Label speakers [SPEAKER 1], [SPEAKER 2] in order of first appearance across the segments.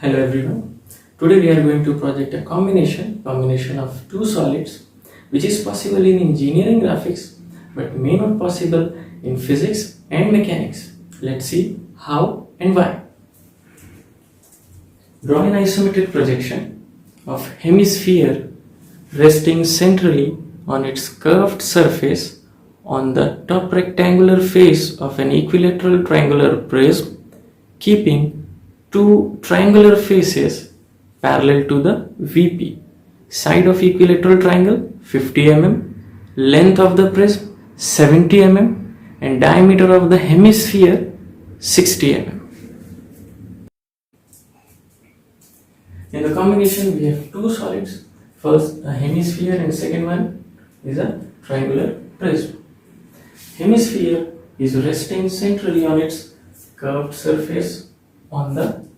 [SPEAKER 1] Hello everyone. Today we are going to project a combination of two solids which is possible in engineering graphics but may not possible in physics and mechanics. Let's see how and why. Draw an isometric projection of hemisphere resting centrally on its curved surface on the top rectangular face of an equilateral triangular prism, keeping two triangular faces parallel to the VP. Side of equilateral triangle 50 mm, length of the prism 70 mm, and diameter of the hemisphere 60 mm. In the combination we have two solids. First a hemisphere and second one is a triangular prism. Hemisphere is resting centrally on its curved surface on the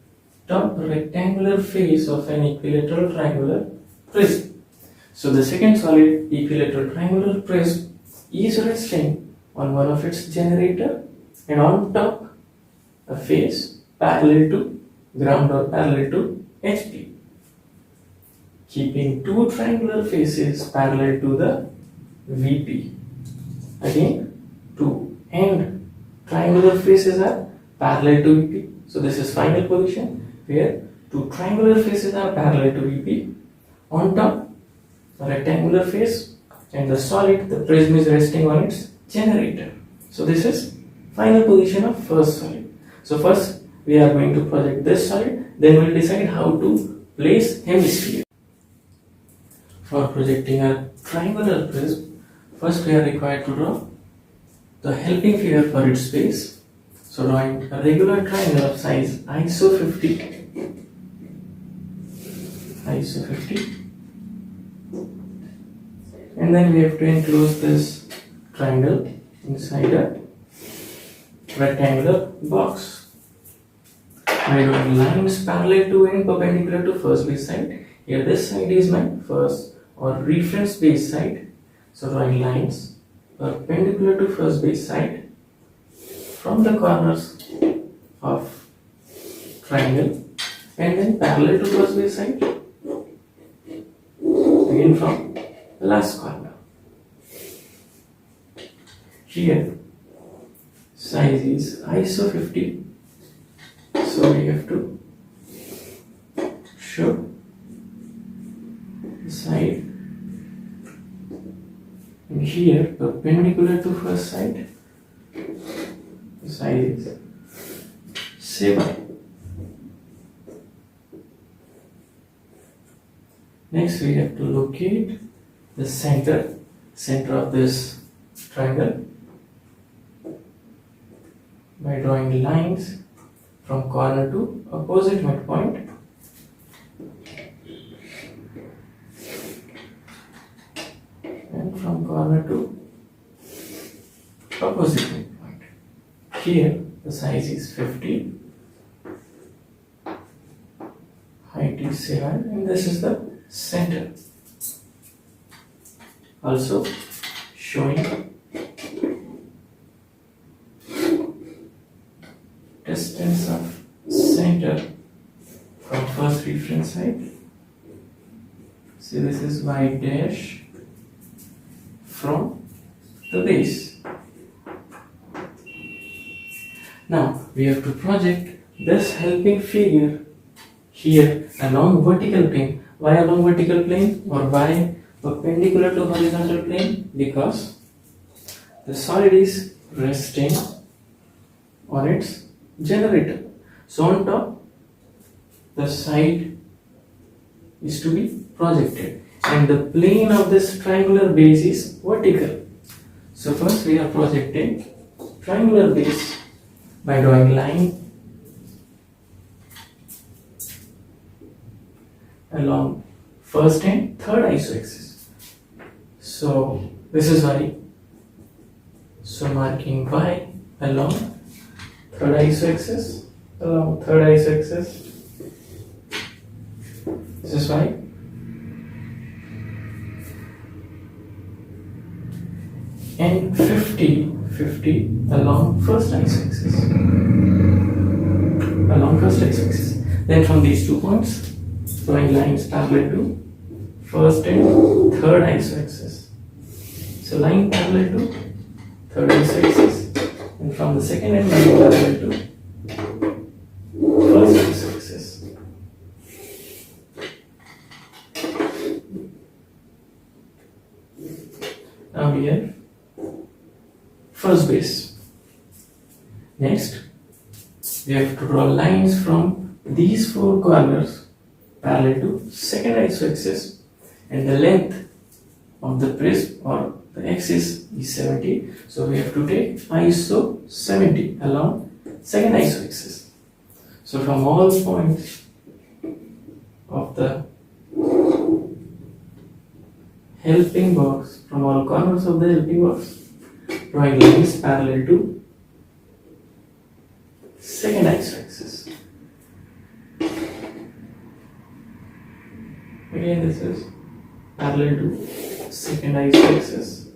[SPEAKER 1] top rectangular face of an equilateral triangular prism. So the second solid equilateral triangular prism is resting on one of its generator and on top a face parallel to ground or parallel to HP, keeping two triangular faces parallel to the VP. Again, two and triangular faces are parallel to VP. So this is final position where two triangular faces are parallel to VP. On top, a rectangular face, and the solid, the prism, is resting on its generator. So this is final position of first solid. So first we are going to project this solid, then we will decide how to place hemisphere. For projecting a triangular prism, first we are required to draw the helping figure for its base. So drawing a regular triangle of size ISO 50, and then we have to enclose this triangle inside a rectangular box by drawing lines parallel to and perpendicular to first base side. Here this side is my first or reference base side. So drawing lines perpendicular to first base side from the corners of triangle and then parallel to first base side again from the last corner. Here size is ISO 50, so we have to show the side, and here perpendicular to first side the size is 7. Next we have to locate the center of this triangle by drawing lines from corner to opposite midpoint. And from corner to opposite midpoint. Here the size is 50, height is 7, and this is the center. Also showing distance of center from first reference side. So this is y dash from the base. Now we have to project this helping figure here along vertical plane. Why along vertical plane or why perpendicular to horizontal plane? Because the solid is resting on its generator. So on top the side is to be projected and the plane of this triangular base is vertical. So first we are projecting triangular base by drawing line along first and third iso axis. So this is y. So marking y along third iso axis, this is y. And 50 along first iso axis. Then from these 2 points, drawing lines parallel to first and third isoaxis. So line parallel to third isoaxis, and from the second end line parallel to first isoaxis. Now we have first base. Next, we have to draw lines from these 4 corners parallel to second isoaxis, and the length of the prism or the axis is 70. So we have to take ISO 70 along second isoaxis. So from all points of the helping box, from all corners of the helping box, drawing lines parallel to second isoaxis. Again, this is parallel to second isoaxis.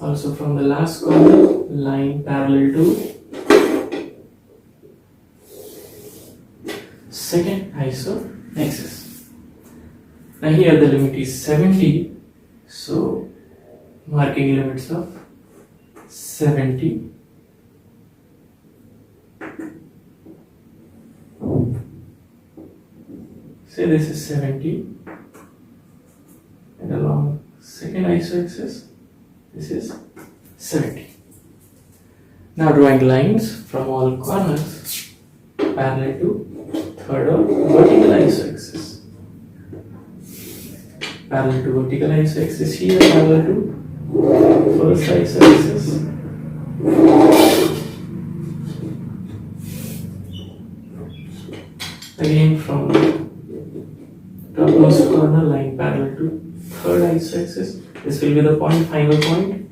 [SPEAKER 1] Also from the last corner, line parallel to second isoaxis. Now here the limit is 70, so marking limits of 70. Say this is 70, and along second isoaxis, this is 70. Now drawing lines from all corners parallel to third or vertical isoaxis. Parallel to vertical isoaxis here, parallel to first isoaxis. Again from topmost corner, line parallel to third isoaxis. This will be the point, final point,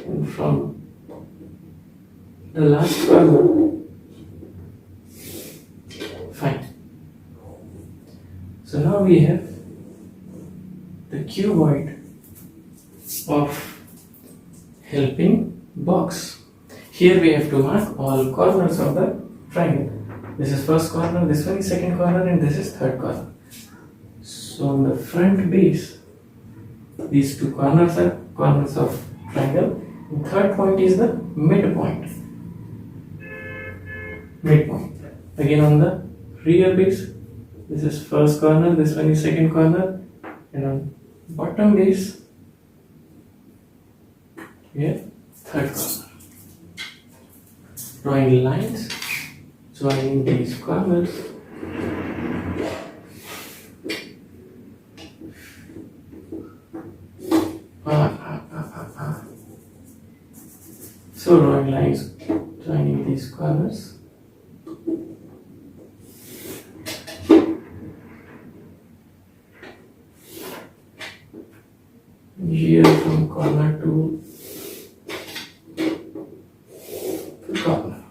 [SPEAKER 1] and from the last corner, fine. So now we have the cuboid of helping box. Here we have to mark all corners of the triangle. This is first corner, this one is second corner, and this is third corner. So on the front base, these 2 corners are corners of triangle. The third point is the midpoint. Midpoint. Again on the rear base, this is first corner, this one is second corner, and on bottom base, we have third corner. Drawing lines, joining these corners. So drawing lines joining these corners. Here from corner to corner.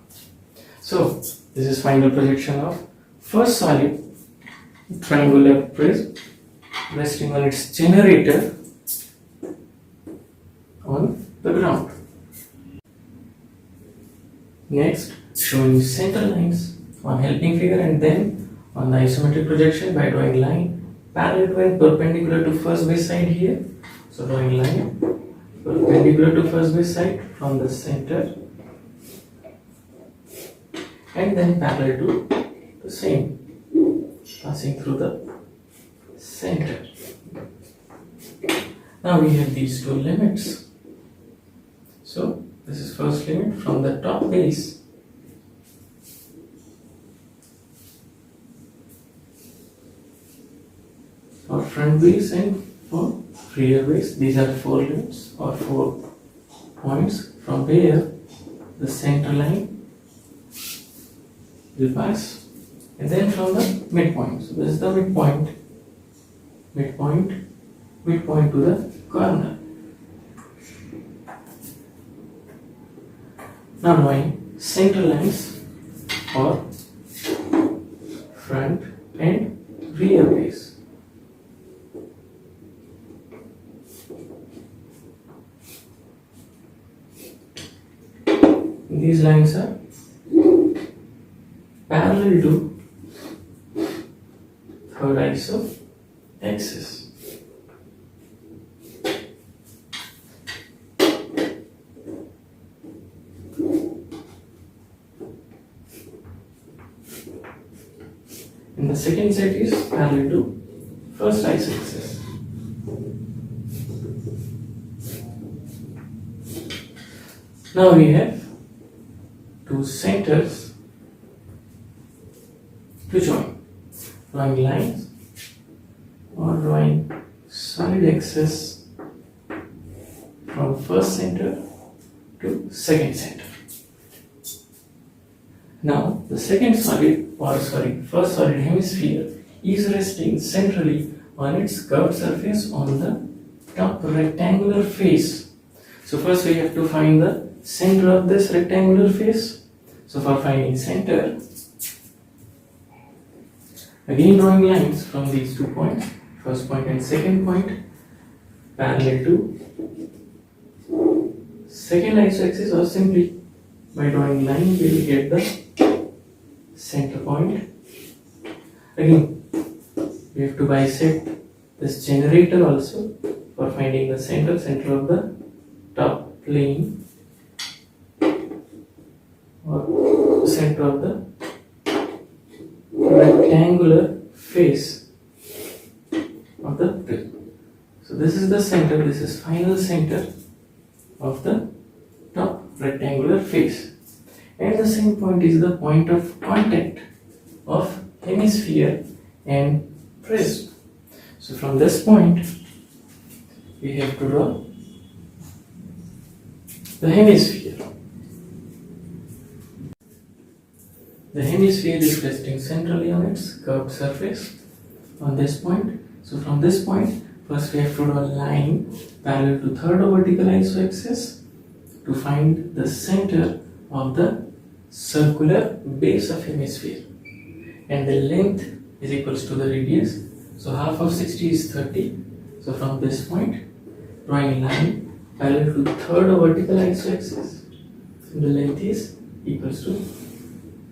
[SPEAKER 1] So this is final projection of first solid triangular prism resting on its generator on the ground. Next, showing center lines on helping figure, and then on the isometric projection by drawing line parallel to and perpendicular to first base side here. So drawing line perpendicular to first base side from the center, and then parallel to the same, passing through the center. Now we have these 2 limits. So this is first limit from the top base for front base and for rear base. These are 4 limits or 4 points from where the center line will pass, and then from the midpoint. So this is the midpoint, midpoint to the corner. Now drawing center lines for front and rear base. These lines are parallel to third iso axis. And the second set is parallel to first iso axis. Now we have two centers to join. Drawing lines or drawing solid axis from first center to second center. Now the first solid hemisphere is resting centrally on its curved surface on the top rectangular face. So first we have to find the center of this rectangular face. So for finding center, again drawing lines from these 2 points, first point and second point, parallel to second isoaxis, or simply by drawing line we will get the center point. Again, we have to bisect this generator also for finding the center of the top plane, or center of the rectangular face of the prism. So this is the center, this is final center of the top rectangular face, and the same point is the point of contact of hemisphere and prism. So from this point we have to draw the hemisphere. The hemisphere is resting centrally on its curved surface on this point. So from this point, first we have to draw a line parallel to third vertical isoaxis to find the center of the circular base of hemisphere, and the length is equals to the radius. So half of 60 is 30. So from this point, drawing a line parallel to third vertical isoaxis, and the length is equals to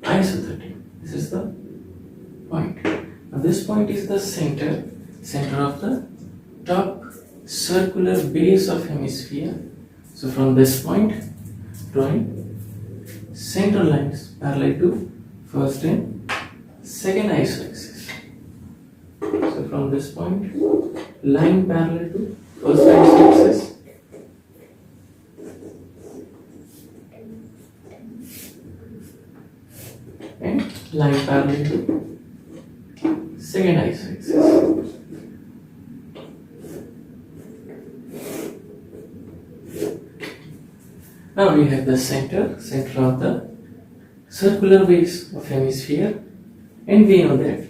[SPEAKER 1] iso 30. This is the point. Now this point is the center of the top circular base of hemisphere. So from this point, drawing center lines parallel to first and second isoaxis. So from this point, line parallel to first isoaxis, and line parallel to second isoaxis. Now we have the center of the circular base of hemisphere, and we know that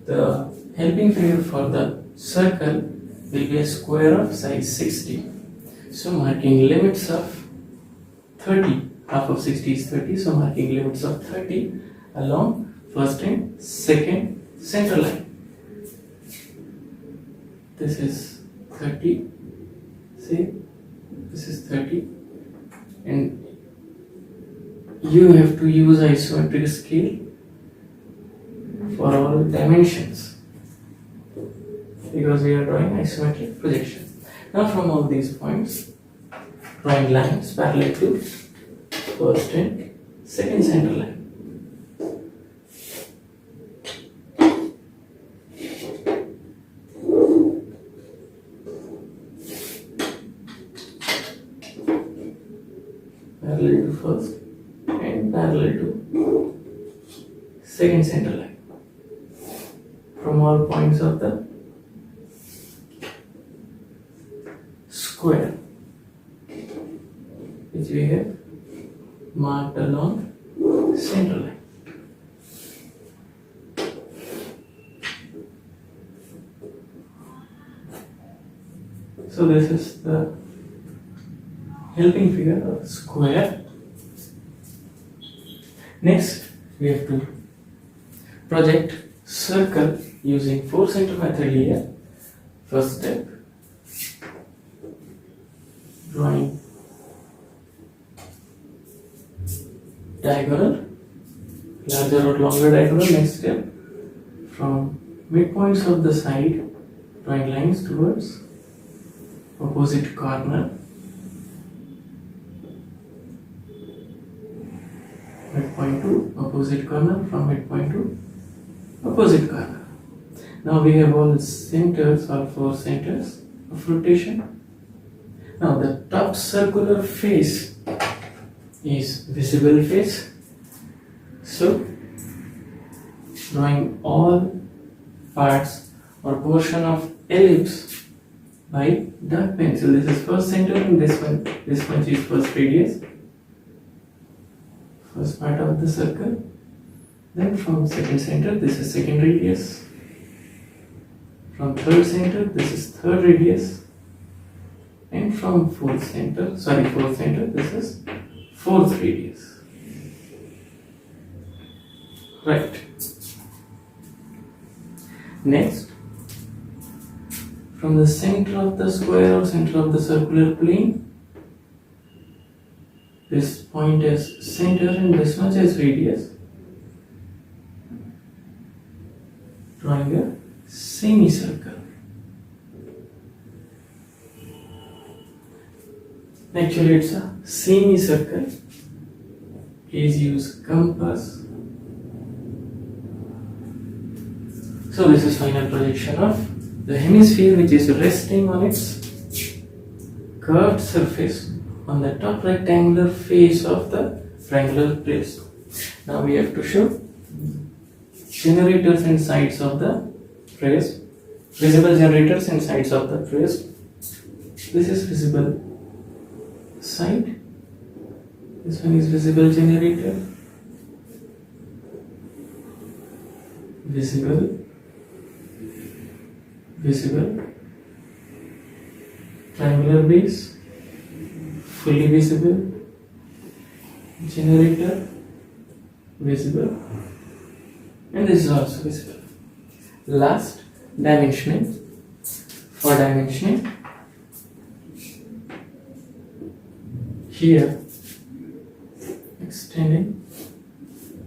[SPEAKER 1] the helping figure for the circle will be a square of size 60. So marking limits of 30, half of 60 is 30, so marking limits of 30 along first and second center line. This is 30, say this is 30, and you have to use isometric scale for all dimensions because we are drawing isometric projection. Now from all these points, drawing lines parallel to first and second center line. Parallel to first and parallel to second center line from all points of the square which we have marked along center line. So this is the helping figure of square. Next we have to project circle using 4 center method here. First step, drawing diagonal larger or longer diagonal. Next step, from midpoints of the side, drawing lines towards opposite corner. Midpoint to opposite corner, from midpoint to opposite corner. Now we have all centers, all four centers of rotation. Now the top circular face is visible face. So drawing all parts or portion of ellipse by dark pencil. This is first center and this one is first radius. First part of the circle. Then from second center, this is second radius. From third center, this is third radius. And from fourth center, this is fourth radius. Right. Next, from the center of the square or center of the circular plane, this point is center and this much is radius. Drawing a semicircle. Actually, it's a semicircle. Please use compass. So this is final projection of the hemisphere, which is resting on its curved surface on the top rectangular face of the triangular prism. Now we have to show generators and sides of the prism, visible generators and sides of the prism. This is visible side. This one is visible generator. Visible. Triangular base. Fully visible. Generator. Visible. And this is also visible. Last, dimensioning. For dimensioning, here extending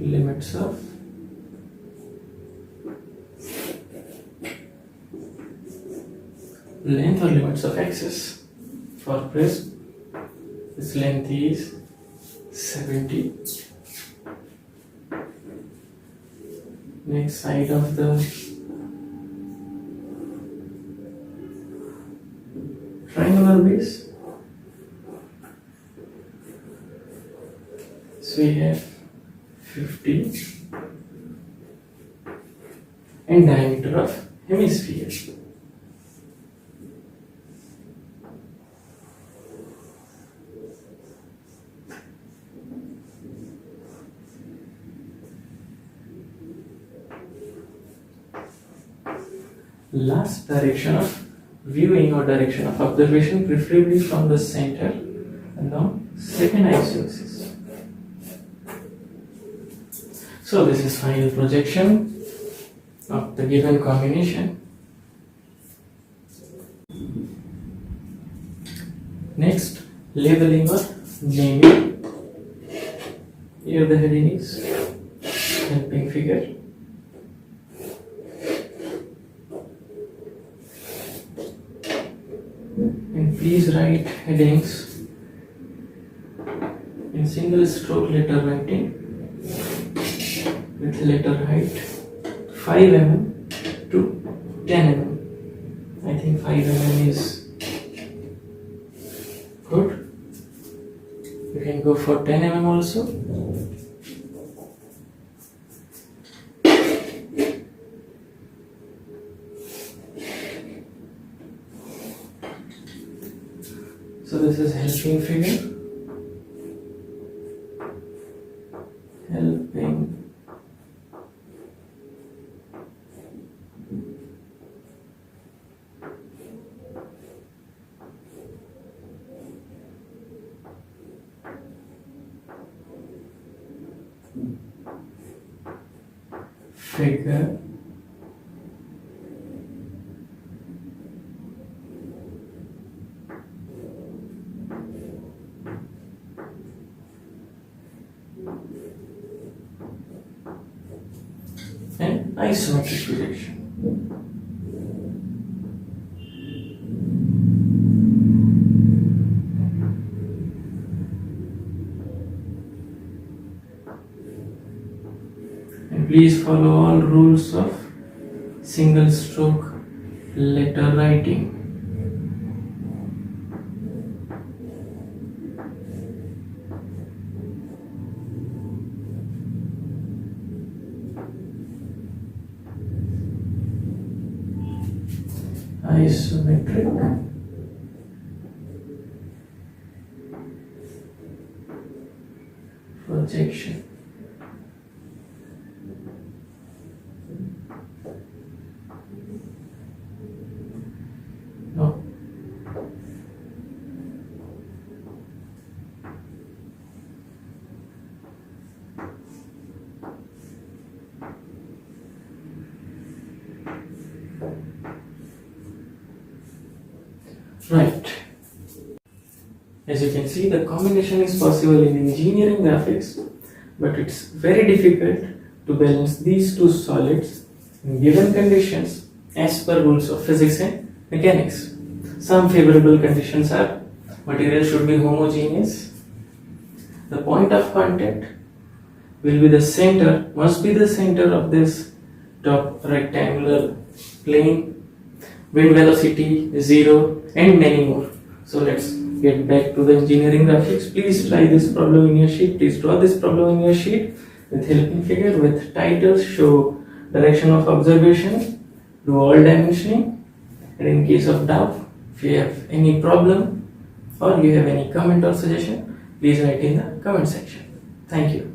[SPEAKER 1] limits of length or limits of axis. For prism, this length is 70. Next side of the triangular base. So we have 50 and diameter of hemisphere. Last, direction of viewing or direction of observation, preferably from the center along second isoaxis. So this is final projection of the given combination. Next, labeling or naming. Here the heading is helping figure. And please write headings in single stroke letter writing with letter height 5 mm to 10 mm. I think 5 mm is good. You can go for 10 mm also. So this is helping figure. Helping figure isometric projection. And please follow all rules of single stroke letter writing. Isometric projection. No. Right. As you can see, the combination is possible in engineering graphics, but it's very difficult to balance these two solids in given conditions as per rules of physics and mechanics. Some favorable conditions are: material should be homogeneous, the point of contact will be the center, must be the center of this top rectangular plane, wind velocity is 0, and many more. So let's get back to the engineering graphics. Please try this problem in your sheet. Please draw this problem in your sheet with helping figure, with titles, show direction of observation, do all dimensioning, and in case of doubt, if you have any problem or you have any comment or suggestion, please write in the comment section. Thank you.